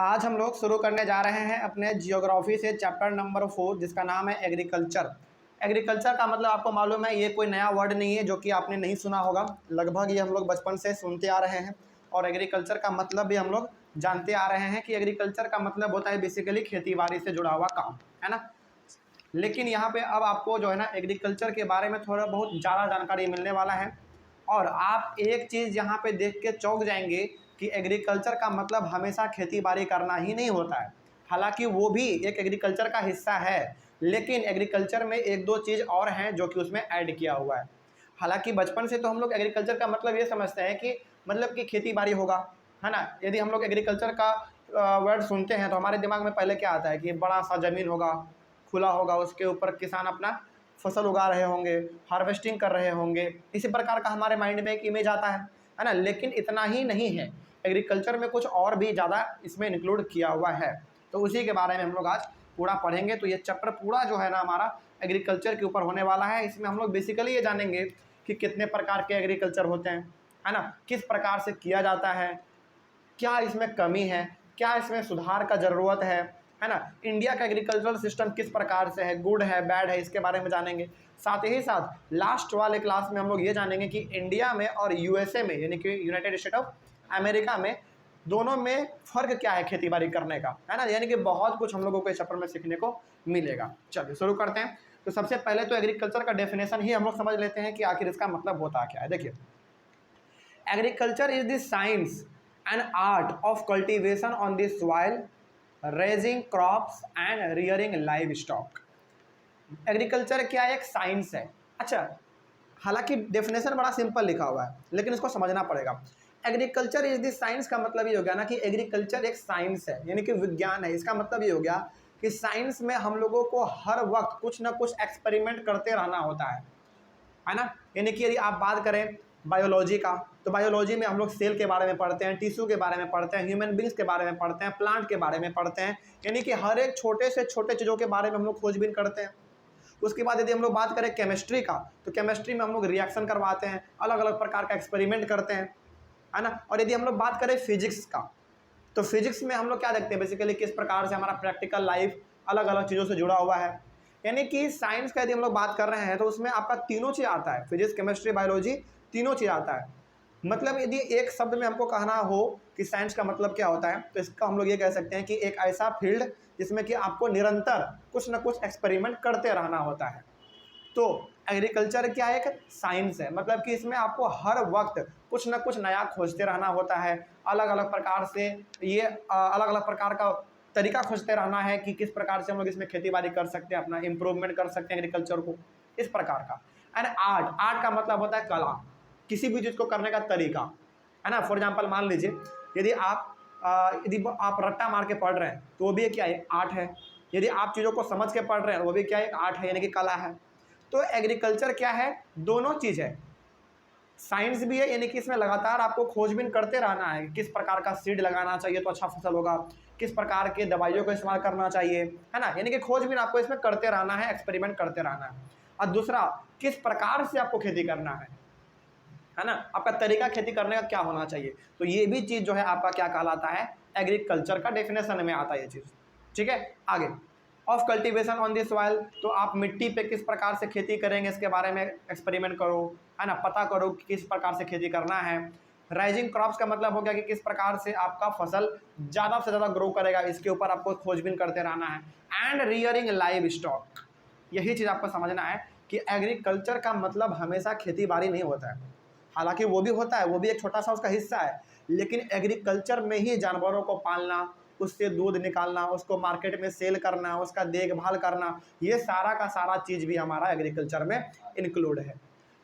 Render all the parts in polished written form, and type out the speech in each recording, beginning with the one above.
आज हम लोग शुरू करने जा रहे हैं अपने जियोग्राफी से चैप्टर नंबर 4 जिसका नाम है एग्रीकल्चर। एग्रीकल्चर का मतलब आपको मालूम है, ये कोई नया वर्ड नहीं है जो कि आपने नहीं सुना होगा। लगभग ये हम लोग बचपन से सुनते आ रहे हैं और एग्रीकल्चर का मतलब भी हम लोग जानते आ रहे हैं कि एग्रीकल्चर का मतलब होता है बेसिकली खेती बाड़ी से जुड़ा हुआ काम, है ना। लेकिन यहाँ पे अब आपको जो है ना एग्रीकल्चर के बारे में थोड़ा बहुत ज़्यादा जानकारी मिलने वाला है और आप एक चीज़ यहाँ पे देख के चौंक जाएंगे कि एग्रीकल्चर का मतलब हमेशा खेती बाड़ी करना ही नहीं होता है। हालांकि वो भी एक एग्रीकल्चर का हिस्सा है, लेकिन एग्रीकल्चर में एक दो चीज़ और हैं जो कि उसमें ऐड किया हुआ है। हालांकि बचपन से तो हम लोग एग्रीकल्चर का मतलब ये समझते हैं कि मतलब कि खेती बाड़ी होगा, है ना। यदि हम लोग एग्रीकल्चर का वर्ड सुनते हैं तो हमारे दिमाग में पहले क्या आता है कि बड़ा सा ज़मीन होगा, खुला होगा, उसके ऊपर किसान अपना फसल उगा रहे होंगे, हार्वेस्टिंग कर रहे होंगे। इसी प्रकार का हमारे माइंड में एक इमेज आता है ना। लेकिन इतना ही नहीं है, एग्रीकल्चर में कुछ और भी ज़्यादा इसमें इंक्लूड किया हुआ है। तो उसी के बारे में हम लोग आज पूरा पढ़ेंगे। तो ये चैप्टर पूरा जो है ना हमारा एग्रीकल्चर के ऊपर होने वाला है। इसमें हम लोग बेसिकली ये जानेंगे कि कितने प्रकार के एग्रीकल्चर होते हैं, है ना, किस प्रकार से किया जाता है, क्या इसमें कमी है, क्या इसमें सुधार का ज़रूरत है ना। इंडिया का एग्रीकल्चरल सिस्टम किस प्रकार से है, गुड है बैड है, इसके बारे में जानेंगे। साथ ही साथ लास्ट वाले क्लास में हम लोग ये जानेंगे कि इंडिया में और यूएसए में यानी कि यूनाइटेड स्टेट ऑफ अमेरिका में दोनों में फ़र्क क्या है खेती बाड़ी करने का, है ना। यानी कि बहुत कुछ हम लोगों को इस चैप्टर में सीखने को मिलेगा। चलिए शुरू करते हैं। तो सबसे पहले तो एग्रीकल्चर का डेफिनेशन ही हम लोग समझ लेते हैं कि आखिर इसका मतलब होता क्या है। देखिए, agriculture is the science and art of cultivation on the soil, raising crops and rearing live stock. Agriculture क्या एक साइंस है। अच्छा, हालांकि डेफिनेशन बड़ा सिंपल लिखा हुआ है लेकिन इसको समझना पड़ेगा। एग्रीकल्चर इज द साइंस का मतलब ये हो गया ना कि एग्रीकल्चर एक साइंस है, यानी कि विज्ञान है। इसका मतलब ये हो गया कि साइंस में हम लोगों को हर वक्त कुछ ना कुछ एक्सपेरिमेंट करते रहना होता है ना। यानी कि यदि आप बात करें बायोलॉजी का, तो बायोलॉजी में हम लोग सेल के बारे में पढ़ते हैं, टिश्यू के बारे में पढ़ते हैं, ह्यूमन बींग्स के बारे में पढ़ते हैं, प्लांट के बारे में पढ़ते हैं। यानी कि हर एक छोटे से छोटे चीज़ों के बारे में हम लोग खोजबीन करते हैं। उसके बाद यदि हम लोग बात करें केमिस्ट्री का, तो केमिस्ट्री में हम लोग रिएक्शन करवाते हैं, अलग अलग प्रकार का एक्सपेरिमेंट करते हैं, है ना। और यदि हम लोग बात करें फिजिक्स का, तो फिजिक्स में हम लोग क्या देखते हैं बेसिकली किस प्रकार से हमारा प्रैक्टिकल लाइफ अलग अलग चीज़ों से जुड़ा हुआ है। यानी कि साइंस का यदि हम लोग बात कर रहे हैं तो उसमें आपका तीनों चीज़ आता है, फिजिक्स केमिस्ट्री बायोलॉजी, तीनों चीज़ आता है। मतलब यदि एक शब्द में हमको कहना हो कि साइंस का मतलब क्या होता है, तो इसका हम लोग ये कह सकते हैं कि एक ऐसा फील्ड जिसमें कि आपको निरंतर कुछ ना कुछ एक्सपेरिमेंट करते रहना होता है। तो एग्रीकल्चर क्या एक साइंस है, मतलब कि इसमें आपको हर वक्त कुछ ना कुछ नया खोजते रहना होता है। अलग अलग प्रकार से ये अलग अलग प्रकार का तरीका खोजते रहना है कि किस प्रकार से हम लोग इसमें खेती बाड़ी कर सकते हैं, अपना इम्प्रूवमेंट कर सकते हैं एग्रीकल्चर को, इस प्रकार का। एंड आर्ट, आर्ट का मतलब होता है कला, किसी भी चीज़ को करने का तरीका, है ना। फॉर एग्जाम्पल मान लीजिए यदि आप रट्टा मार के पढ़ रहे हैं तो वो भी क्या है, आर्ट है। यदि आप चीज़ों को समझ के पढ़ रहे हैं वो भी क्या है, आर्ट है, यानी कि कला है। तो एग्रीकल्चर क्या है, दोनों चीज़ है। साइंस भी है, यानी कि इसमें लगातार आपको खोजबीन करते रहना है, किस प्रकार का सीड लगाना चाहिए तो अच्छा फसल होगा, किस प्रकार के दवाइयों का इस्तेमाल करना चाहिए, है ना। यानी कि खोजबीन आपको इसमें करते रहना है, एक्सपेरिमेंट करते रहना है। और दूसरा, किस प्रकार से आपको खेती करना है ना, आपका तरीका खेती करने का क्या होना चाहिए। तो ये भी चीज़ जो है आपका क्या कहलाता है, एग्रीकल्चर का डेफिनेशन में आता है ये चीज़। ठीक है, आगे of cultivation on this soil, तो आप मिट्टी पे किस प्रकार से खेती करेंगे इसके बारे में एक्सपेरिमेंट करो, है ना, पता करो कि किस प्रकार से खेती करना है। राइजिंग क्रॉप्स का मतलब हो गया कि किस प्रकार से आपका फसल ज़्यादा से ज़्यादा ग्रो करेगा, इसके ऊपर आपको खोजबीन करते रहना है। एंड रियरिंग लाइव स्टॉक, यही चीज़ आपको समझना है कि एग्रीकल्चर का मतलब हमेशा खेती बाड़ी नहीं होता है। हालांकि वो भी होता है, वो भी एक छोटा सा उसका हिस्सा है, लेकिन एग्रीकल्चर में ही जानवरों को पालना, उससे दूध निकालना, उसको मार्केट में सेल करना, उसका देखभाल करना, ये सारा का सारा चीज़ भी हमारा एग्रीकल्चर में इंक्लूड है।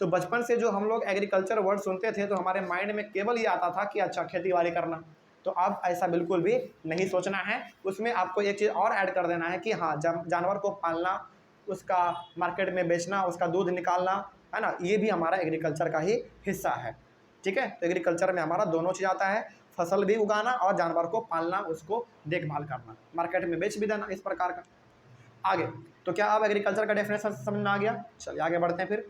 तो बचपन से जो हम लोग एग्रीकल्चर वर्ड सुनते थे तो हमारे माइंड में केवल ये आता था कि अच्छा खेती बाड़ी करना। तो अब ऐसा बिल्कुल भी नहीं सोचना है, उसमें आपको एक चीज़ और ऐड कर देना है कि हाँ, जानवर को पालना, उसका मार्केट में बेचना, उसका दूध निकालना, है ना, ये भी हमारा एग्रीकल्चर का ही हिस्सा है। ठीक है, तो एग्रीकल्चर में हमारा दोनों चीज़ आता है, फसल भी उगाना और जानवर को पालना, उसको देखभाल करना, मार्केट में बेच भी देना, इस प्रकार का। आगे, तो क्या अब एग्रीकल्चर का डेफिनेशन समझ में आ गया। चलिए आगे बढ़ते हैं फिर।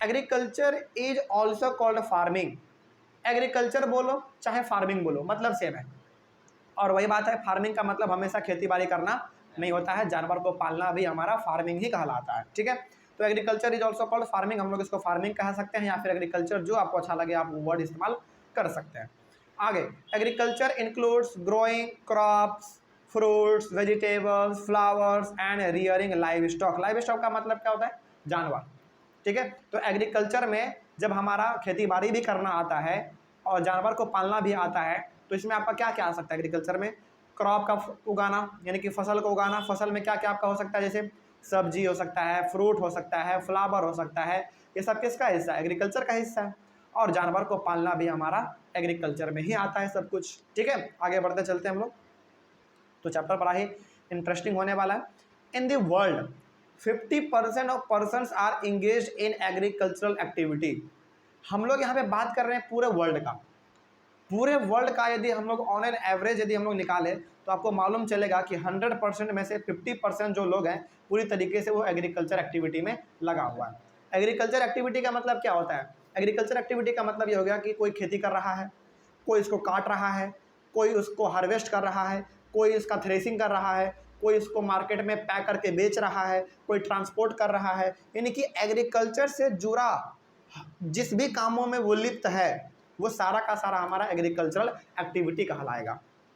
Agriculture is also called farming. Agriculture बोलो चाहे फार्मिंग बोलो, मतलब सेम है। और वही बात है, फार्मिंग का मतलब हमेशा खेती बाड़ी करना नहीं होता है, जानवर को पालना भी हमारा फार्मिंग ही कहलाता है। ठीक है, तो agriculture is also called farming, हम लोग इसको फार्मिंग कह सकते हैं या फिर एग्रीकल्चर, जो आपको अच्छा लगे आप वर्ड इस्तेमाल कर सकते हैं। आगे, agriculture includes growing crops, fruits, vegetables, flowers and rearing live stock. Live stock का मतलब क्या होता है? जानवर। ठीक है, तो एग्रीकल्चर में जब हमारा खेती बाड़ी भी करना आता है और जानवर को पालना भी आता है, तो इसमें आपका क्या क्या आ सकता है एग्रीकल्चर में? क्रॉप का उगाना, यानी कि फसल को उगाना। फसल में क्या क्या आपका हो सकता है? जैसे सब्जी हो सकता है, फ्रूट हो सकता है, फ्लावर हो सकता है, ये सब किसका हिस्सा है? एग्रीकल्चर का हिस्सा है। और जानवर को पालना भी हमारा एग्रीकल्चर में ही आता है सब कुछ। ठीक है, आगे बढ़ते चलते हैं हम लोग। तो चैप्टर बड़ा ही इंटरेस्टिंग होने वाला है। In the world 50% of persons are engage in agricultural activity. हम लोग यहाँ पे बात कर रहे हैं पूरे वर्ल्ड का। पूरे वर्ल्ड का यदि हम लोग ऑन एन एवरेज यदि हम लोग निकालें तो आपको मालूम चलेगा कि 100% में से 50% जो लोग हैं पूरी तरीके से वो एग्रीकल्चर एक्टिविटी में लगा हुआ है। एग्रीकल्चर एक्टिविटी का मतलब क्या होता है? एग्रीकल्चर एक्टिविटी का मतलब ये हो गया कि कोई खेती कर रहा है, कोई इसको काट रहा है, कोई उसको हार्वेस्ट कर रहा है, कोई इसका थ्रेसिंग कर रहा है, कोई इसको मार्केट में पैक करके बेच रहा है, कोई ट्रांसपोर्ट कर रहा है। यानी कि एग्रीकल्चर से जुड़ा जिस भी कामों में वो लिप्त है वो सारा का सारा हमारा एग्रीकल्चरल एक्टिविटी कहलाएगा।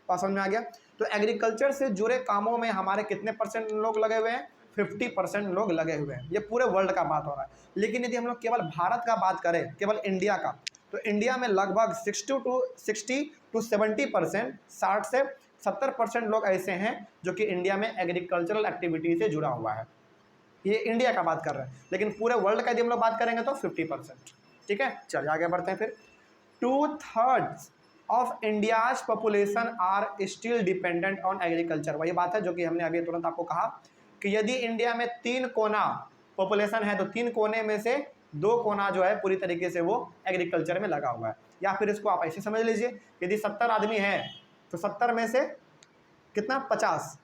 बात समझ में आ गया? तो एग्रीकल्चर से जुड़े कामों में हमारे कितने परसेंट लोग लगे हुए हैं? 50% लोग लगे हुए हैं। ये पूरे वर्ल्ड का बात हो रहा है। लेकिन यदि हम लोग केवल भारत का बात करें, केवल इंडिया का, तो इंडिया में लगभग 60 to 70%, 60 से 70% लोग ऐसे हैं जो कि इंडिया में एग्रीकल्चरल एक्टिविटी से जुड़ा हुआ है। ये इंडिया का बात कर रहे हैं, लेकिन पूरे वर्ल्ड का यदि हम लोग बात करेंगे तो 50%। ठीक है, चलिए आगे बढ़ते हैं फिर। 2/3 of India's population are still dependent on agriculture. वही बात है जो कि हमने अभी तुरंत आपको कहा कि यदि इंडिया में 3 कोना पॉपुलेशन है तो 3 कोने में से 2 कोना जो है पूरी तरीके से वो एग्रीकल्चर में लगा हुआ है। या फिर इसको आप ऐसे समझ लीजिए, यदि 70 आदमी है तो 70 में से कितना? 50,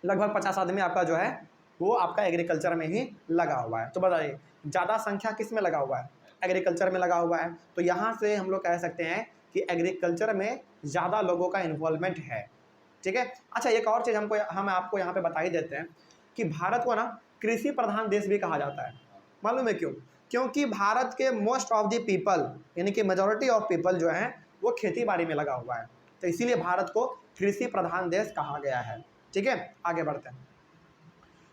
लगभग 50 आदमी आपका जो है वो आपका एग्रीकल्चर में ही लगा हुआ है। तो बताइए ज़्यादा संख्या किस में लगा हुआ है? एग्रीकल्चर में लगा हुआ है। तो यहाँ से हम लोग कह सकते हैं कि एग्रीकल्चर में ज़्यादा लोगों का इन्वॉल्वमेंट है। ठीक है, अच्छा एक और चीज़ हम आपको यहाँ पे बता ही देते हैं कि भारत को ना कृषि प्रधान देश भी कहा जाता है। मालूम है क्यों? क्योंकि भारत के मोस्ट ऑफ द पीपल, यानी कि मेजॉरिटी ऑफ पीपल जो हैं वो खेती बाड़ी में लगा हुआ है, तो इसीलिए भारत को कृषि प्रधान देश कहा गया है। ठीक है, आगे बढ़ते हैं।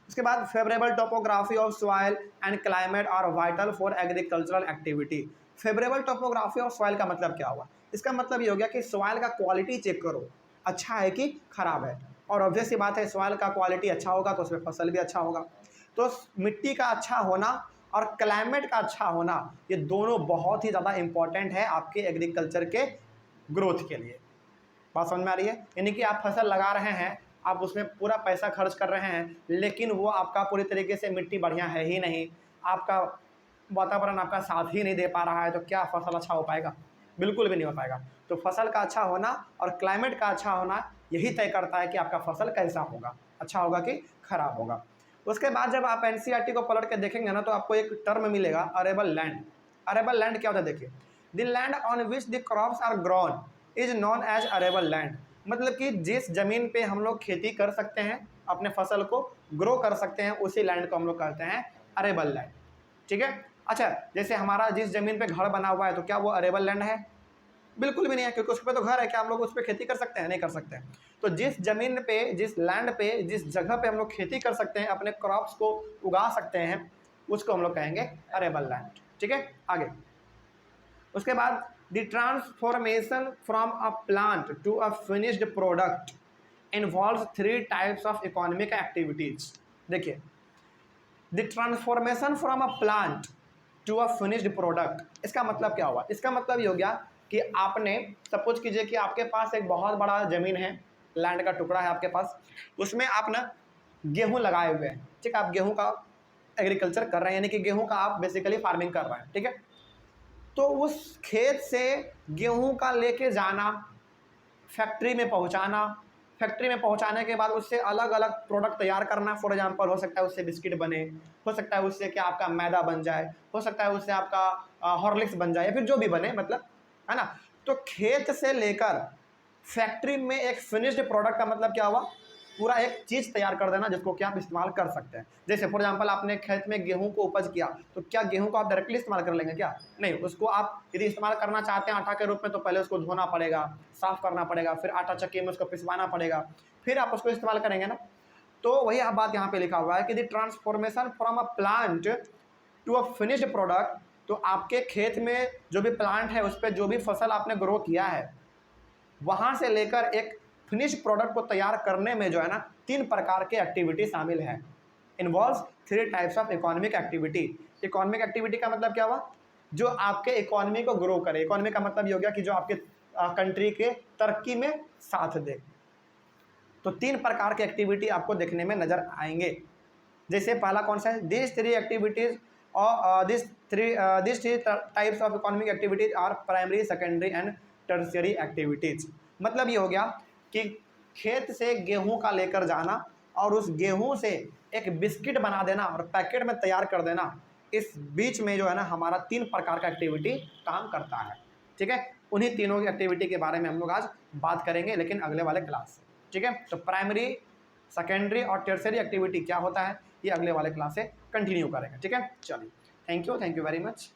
उसके बाद favourable topography of soil and climate are vital for agricultural activity. Favourable topography of soil का मतलब क्या हुआ? इसका मतलब ये हो गया कि सॉइल का क्वालिटी चेक करो, अच्छा है कि खराब है। और ऑब्वियस सी बात है, सॉइल का क्वालिटी अच्छा होगा तो उसमें फसल भी अच्छा होगा। तो मिट्टी का अच्छा होना और क्लाइमेट का अच्छा होना, ये दोनों बहुत ही ज़्यादा इंपॉर्टेंट है आपके एग्रीकल्चर के ग्रोथ के लिए। बात समझ में आ रही है? यानी कि आप फसल लगा रहे हैं, आप उसमें पूरा पैसा खर्च कर रहे हैं, लेकिन वो आपका पूरी तरीके से मिट्टी बढ़िया है ही नहीं, आपका वातावरण आपका साथ ही नहीं दे पा रहा है, तो क्या फसल अच्छा हो पाएगा? बिल्कुल भी नहीं हो पाएगा। तो फसल का अच्छा होना और क्लाइमेट का अच्छा होना यही तय करता है कि आपका फसल कैसा होगा, अच्छा होगा कि खराब होगा। उसके बाद जब आप एनसीईआरटी को पलट के देखेंगे ना तो आपको एक टर्म मिलेगा, अरेबल लैंड। अरेबल लैंड क्या होता है? देखिए, the land on which the crops are grown is known as arable land. मतलब कि जिस जमीन पे हम लोग खेती कर सकते हैं, अपने फसल को ग्रो कर सकते हैं, उसी लैंड को हम लोग कहते हैं अरेबल लैंड। ठीक है, अच्छा जैसे हमारा जिस जमीन पे घर बना हुआ है तो क्या वो अरेबल लैंड है? बिल्कुल भी नहीं है, क्योंकि उस पर तो घर है। क्या हम लोग उस पर खेती कर सकते हैं? नहीं कर सकते हैं। तो जिस जमीन पे, जिस लैंड पे, जिस जगह पे हम लोग खेती कर सकते हैं, अपने क्रॉप्स को उगा सकते हैं, उसको हम लोग कहेंगे अरेबल लैंड। ठीक है, आगे उसके बाद the transformation from a plant to a finished product involves 3 types of economic activities. देखिए, the transformation from a plant to a finished product, इसका मतलब क्या हुआ? इसका मतलब ये हो गया कि आपने सपोज कीजिए कि आपके पास एक बहुत बड़ा ज़मीन है, लैंड का टुकड़ा है आपके पास, उसमें आप ना गेहूँ लगाए हुए हैं। ठीक है, आप गेहूँ का एग्रीकल्चर कर रहे हैं, यानी कि गेहूँ का आप बेसिकली फार्मिंग कर रहे हैं। ठीक है, तो उस खेत से गेहूं का लेके जाना, फैक्ट्री में पहुंचाना, फैक्ट्री में पहुंचाने के बाद उससे अलग अलग प्रोडक्ट तैयार करना। फॉर एग्जांपल हो सकता है उससे बिस्किट बने, हो सकता है उससे क्या आपका मैदा बन जाए, हो सकता है उससे आपका हॉर्लिक्स बन जाए, या फिर जो भी बने, मतलब है ना। तो खेत से लेकर फैक्ट्री में एक फिनिश्ड प्रोडक्ट का मतलब क्या हुआ, पूरा एक चीज़ तैयार कर देना जिसको कि आप इस्तेमाल कर सकते हैं। जैसे फॉर एग्जांपल आपने खेत में गेहूं को उपज किया, तो क्या गेहूं को आप डायरेक्टली इस्तेमाल कर लेंगे क्या? नहीं, उसको आप यदि इस्तेमाल करना चाहते हैं आटा के रूप में, तो पहले उसको धोना पड़ेगा, साफ करना पड़ेगा, फिर आटा चक्की में उसको पिसवाना पड़ेगा, फिर आप उसको इस्तेमाल करेंगे ना। तो वही आप बात यहाँ पे लिखा हुआ है कि the transformation from a plant to a finished product. तो आपके खेत में जो भी प्लांट है, उस पर जो भी फसल आपने ग्रो किया है, वहां से लेकर एक फिनिश प्रोडक्ट को तैयार करने में जो है ना 3 प्रकार के एक्टिविटी शामिल है। Involves 3 types of economic activity. Economic activity का मतलब क्या हुआ, जो आपके इकोनॉमी को ग्रो करे। इकोनॉमी का मतलब ये हो गया कि जो आपके कंट्री के तरक्की में साथ दे। तो 3 प्रकार के एक्टिविटी आपको देखने में नजर आएंगे। जैसे पहला कौन सा है, दिस 3 एक्टिविटीज और this three types of economic activities are primary, secondary and tertiary activities. मतलब ये हो गया कि खेत से गेहूं का लेकर जाना और उस गेहूं से एक बिस्किट बना देना और पैकेट में तैयार कर देना, इस बीच में जो है ना हमारा 3 प्रकार का एक्टिविटी काम करता है। ठीक है, उन्हीं तीनों की एक्टिविटी के बारे में हम लोग आज बात करेंगे, लेकिन अगले वाले क्लास से। ठीक है, तो प्राइमरी, सेकेंडरी और टर्शियरी एक्टिविटी क्या होता है, ये अगले वाले क्लास से कंटिन्यू करेंगे। ठीक है, चलिए, थैंक यू वेरी मच।